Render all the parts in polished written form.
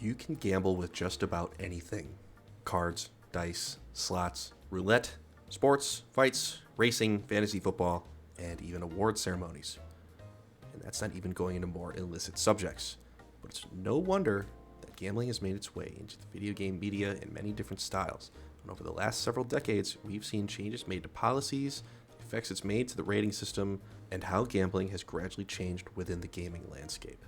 You can gamble with just about anything. Cards, dice, slots, roulette, sports, fights, racing, fantasy football, and even award ceremonies. And that's not even going into more illicit subjects. But it's no wonder that gambling has made its way into the video game media in many different styles. And over the last several decades, we've seen changes made to policies, effects it's made to the rating system, and how gambling has gradually changed within the gaming landscape.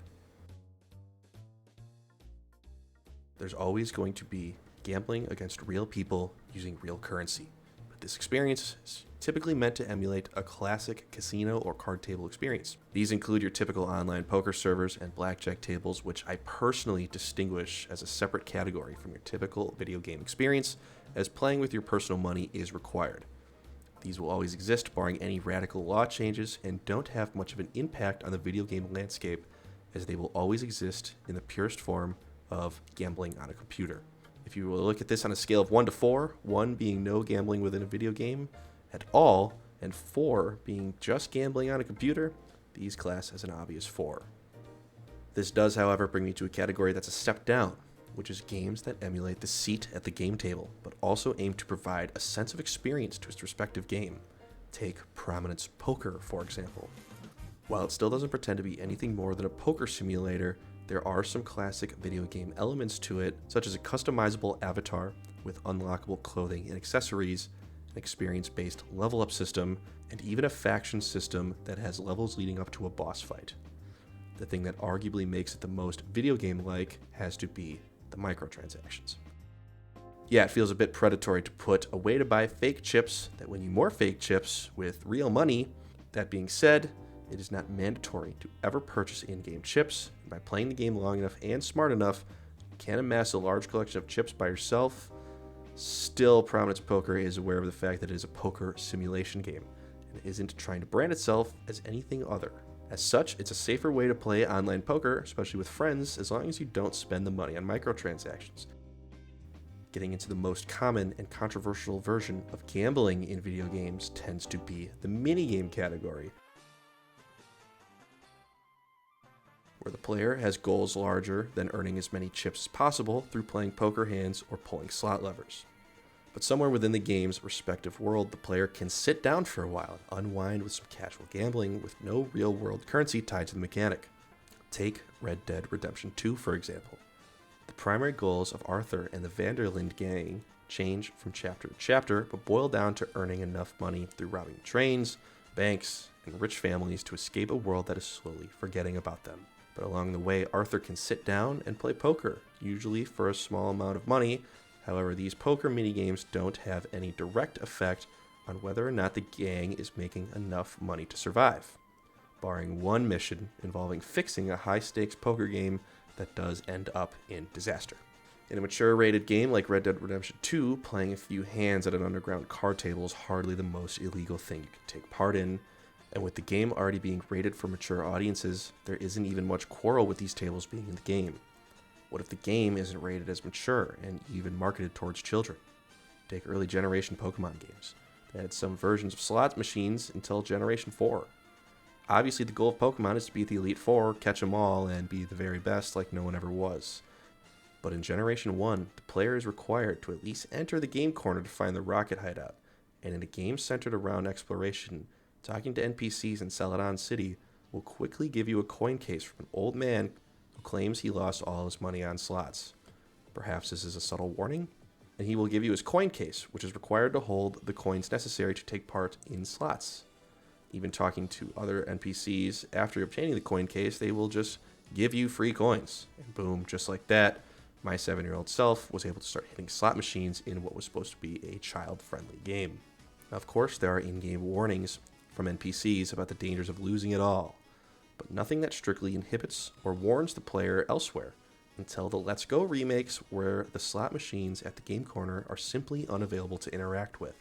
There's always going to be gambling against real people using real currency. But this experience is typically meant to emulate a classic casino or card table experience. These include your typical online poker servers and blackjack tables, which I personally distinguish as a separate category from your typical video game experience, as playing with your personal money is required. These will always exist barring any radical law changes and don't have much of an impact on the video game landscape, as they will always exist in the purest form of gambling on a computer. If you will look at this on a scale of 1 to 4, 1 being no gambling within a video game at all, and 4 being just gambling on a computer, these class as an obvious 4. This does, however, bring me to a category that's a step down, which is games that emulate the seat at the game table, but also aim to provide a sense of experience to its respective game. Take Prominence Poker, for example. While it still doesn't pretend to be anything more than a poker simulator, there are some classic video game elements to it, such as a customizable avatar with unlockable clothing and accessories, an experience-based level-up system, and even a faction system that has levels leading up to a boss fight. The thing that arguably makes it the most video game-like has to be the microtransactions. Yeah, it feels a bit predatory to put a way to buy fake chips that win you more fake chips with real money. That being said, it is not mandatory to ever purchase in-game chips, and by playing the game long enough and smart enough, you can amass a large collection of chips by yourself. Still, Prominence Poker is aware of the fact that it is a poker simulation game, and isn't trying to brand itself as anything other. As such, it's a safer way to play online poker, especially with friends, as long as you don't spend the money on microtransactions. Getting into the most common and controversial version of gambling in video games tends to be the minigame category, where the player has goals larger than earning as many chips as possible through playing poker hands or pulling slot levers. But somewhere within the game's respective world, the player can sit down for a while and unwind with some casual gambling with no real-world currency tied to the mechanic. Take Red Dead Redemption 2, for example. The primary goals of Arthur and the Vanderlinde gang change from chapter to chapter, but boil down to earning enough money through robbing trains, banks, and rich families to escape a world that is slowly forgetting about them. But along the way, Arthur can sit down and play poker, usually for a small amount of money. However, these poker minigames don't have any direct effect on whether or not the gang is making enough money to survive, barring one mission involving fixing a high-stakes poker game that does end up in disaster. In a mature-rated game like Red Dead Redemption 2, playing a few hands at an underground card table is hardly the most illegal thing you can take part in. And with the game already being rated for mature audiences, there isn't even much quarrel with these tables being in the game. What if the game isn't rated as mature and even marketed towards children? Take early generation Pokemon games. They had some versions of slot machines until Generation 4. Obviously, the goal of Pokemon is to beat the Elite Four, catch them all, and be the very best like no one ever was. But in Generation 1, the player is required to at least enter the game corner to find the rocket hideout, and in a game centered around exploration, talking to NPCs in Celadon City will quickly give you a coin case from an old man who claims he lost all his money on slots. Perhaps this is a subtle warning, and he will give you his coin case, which is required to hold the coins necessary to take part in slots. Even talking to other NPCs after obtaining the coin case, they will just give you free coins. And boom, just like that, my 7-year-old self was able to start hitting slot machines in what was supposed to be a child-friendly game. Now, of course, there are in-game warnings from NPCs about the dangers of losing it all, but nothing that strictly inhibits or warns the player elsewhere until the Let's Go remakes, where the slot machines at the game corner are simply unavailable to interact with.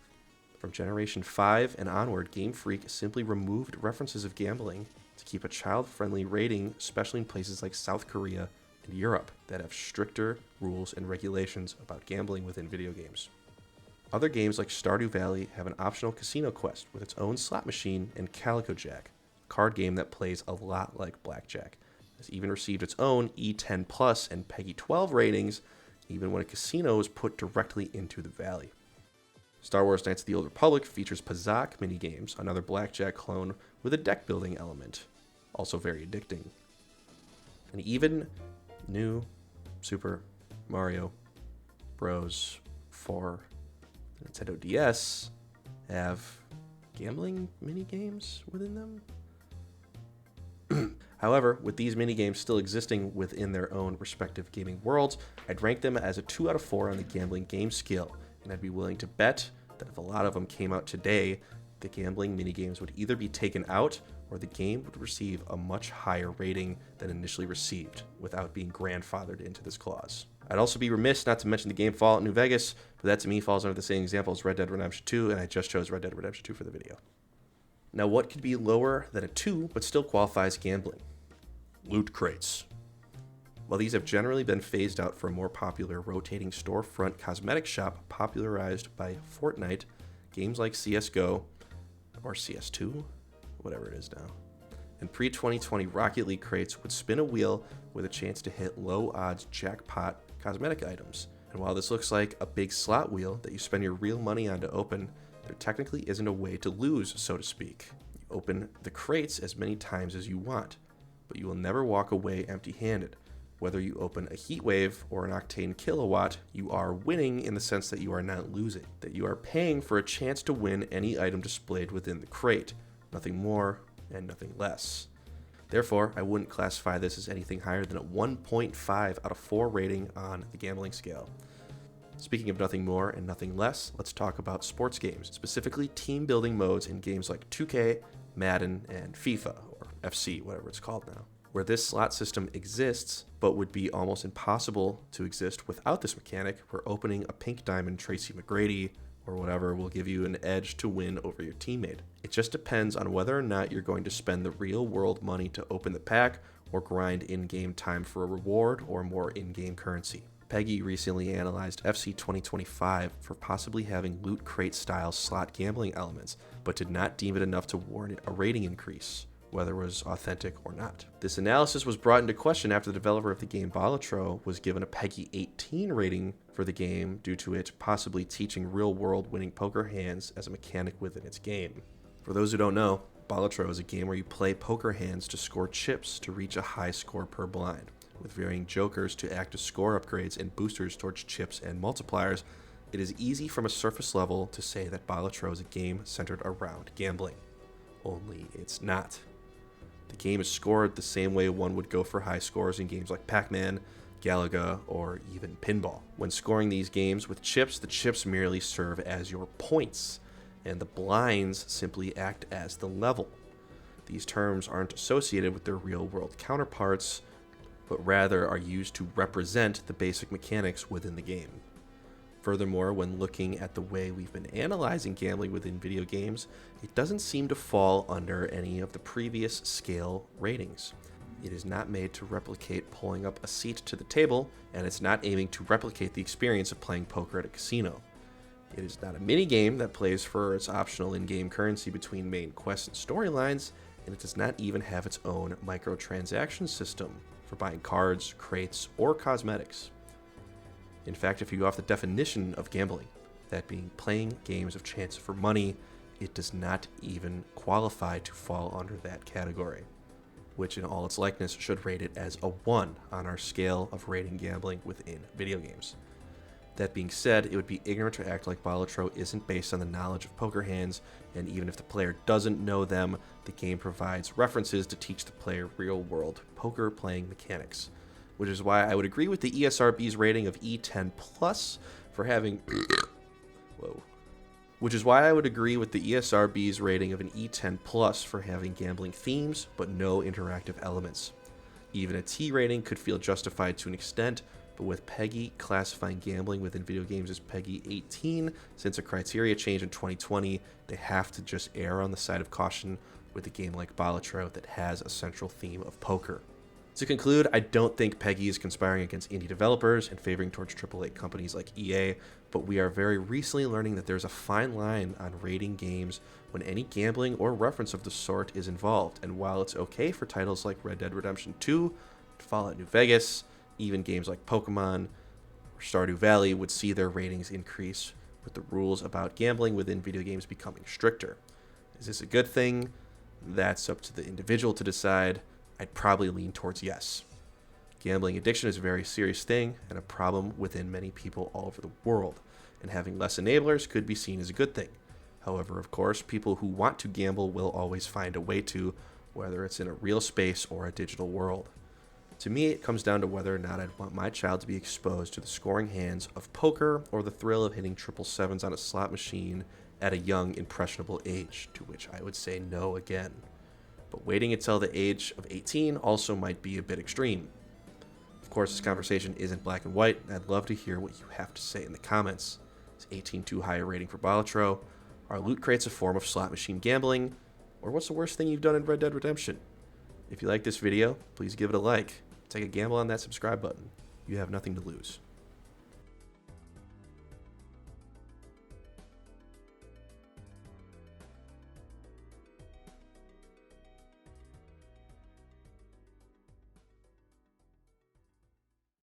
From Generation 5 and onward, Game Freak simply removed references of gambling to keep a child-friendly rating, especially in places like South Korea and Europe that have stricter rules and regulations about gambling within video games. Other games like Stardew Valley have an optional casino quest with its own slot machine and Calico Jack, a card game that plays a lot like blackjack. It's even received its own E10 Plus and PEGI 12 ratings, even when a casino was put directly into the valley. Star Wars Knights of the Old Republic features Pazaak minigames, another blackjack clone with a deck building element, also very addicting. And even new Super Mario Bros. For Nintendo DS have gambling minigames within them. However, with these minigames still existing within their own respective gaming worlds, I'd rank them as a 2 out of 4 on the gambling game scale, and I'd be willing to bet that if a lot of them came out today, the gambling minigames would either be taken out or the game would receive a much higher rating than initially received without being grandfathered into this clause. I'd also be remiss not to mention the game Fallout New Vegas, but that to me falls under the same example as Red Dead Redemption 2, and I just chose Red Dead Redemption 2 for the video. Now, what could be lower than a 2 but still qualifies gambling? Loot crates. While these have generally been phased out for a more popular rotating storefront cosmetic shop popularized by Fortnite, games like CSGO, or CS2, whatever it is now, and pre-2020 Rocket League crates would spin a wheel with a chance to hit low-odds jackpot cosmetic items. And while this looks like a big slot wheel that you spend your real money on to open, there technically isn't a way to lose, so to speak. You open the crates as many times as you want, but you will never walk away empty-handed. Whether you open a Heatwave or an Octane Kilowatt, you are winning in the sense that you are not losing, that you are paying for a chance to win any item displayed within the crate, nothing more and nothing less. Therefore, I wouldn't classify this as anything higher than a 1.5 out of 4 rating on the gambling scale. Speaking of nothing more and nothing less, let's talk about sports games, specifically team building modes in games like 2K, Madden, and FIFA, or FC, whatever it's called now, where this slot system exists, but would be almost impossible to exist without this mechanic, where opening a pink diamond Tracy McGrady or whatever will give you an edge to win over your teammate. It just depends on whether or not you're going to spend the real world money to open the pack or grind in-game time for a reward or more in-game currency. PEGI recently analyzed FC 2025 for possibly having loot crate style slot gambling elements, but did not deem it enough to warrant a rating increase, whether it was authentic or not. This analysis was brought into question after the developer of the game Balatro was given a PEGI 18 rating for the game due to it possibly teaching real-world winning poker hands as a mechanic within its game. For those who don't know, Balatro is a game where you play poker hands to score chips to reach a high score per blind, with varying jokers to act as score upgrades and boosters towards chips and multipliers. It is easy from a surface level to say that Balatro is a game centered around gambling. Only it's not. The game is scored the same way one would go for high scores in games like Pac-Man, Galaga, or even Pinball. When scoring these games with chips, the chips merely serve as your points, and the blinds simply act as the level. These terms aren't associated with their real-world counterparts, but rather are used to represent the basic mechanics within the game. Furthermore, when looking at the way we've been analyzing gambling within video games, it doesn't seem to fall under any of the previous scale ratings. It is not made to replicate pulling up a seat to the table, and it's not aiming to replicate the experience of playing poker at a casino. It is not a minigame that plays for its optional in-game currency between main quests and storylines, and it does not even have its own microtransaction system for buying cards, crates, or cosmetics. In fact, if you go off the definition of gambling, that being playing games of chance for money, it does not even qualify to fall under that category, which in all its likeness should rate it as a 1 on our scale of rating gambling within video games. That being said, it would be ignorant to act like Balatro isn't based on the knowledge of poker hands, and even if the player doesn't know them, the game provides references to teach the player real-world poker playing mechanics, which is why I would agree with the ESRB's rating of E10 Plus for having which is why I would agree with the ESRB's rating of an E10 Plus for having gambling themes but no interactive elements. Even a T rating could feel justified to an extent, but with PEGI classifying gambling within video games as PEGI 18, since a criteria change in 2020, they have to just err on the side of caution with a game like Balatro that has a central theme of poker. To conclude, I don't think PEGI is conspiring against indie developers and favoring towards AAA companies like EA, but we are very recently learning that there's a fine line on rating games when any gambling or reference of the sort is involved, and while it's okay for titles like Red Dead Redemption 2 Fallout New Vegas, even games like Pokemon or Stardew Valley would see their ratings increase with the rules about gambling within video games becoming stricter. Is this a good thing? That's up to the individual to decide. I'd probably lean towards yes. Gambling addiction is a very serious thing and a problem within many people all over the world, and having less enablers could be seen as a good thing. However, of course, people who want to gamble will always find a way to, whether it's in a real space or a digital world. To me, it comes down to whether or not I'd want my child to be exposed to the scoring hands of poker or the thrill of hitting triple sevens on a slot machine at a young, impressionable age, to which I would say no again. But waiting until the age of 18 also might be a bit extreme. Of course, this conversation isn't black and white, and I'd love to hear what you have to say in the comments. Is 18 too high a rating for Balatro? Are loot crates a form of slot machine gambling? Or what's the worst thing you've done in Red Dead Redemption? If you like this video, please give it a like. Take a gamble on that subscribe button. You have nothing to lose.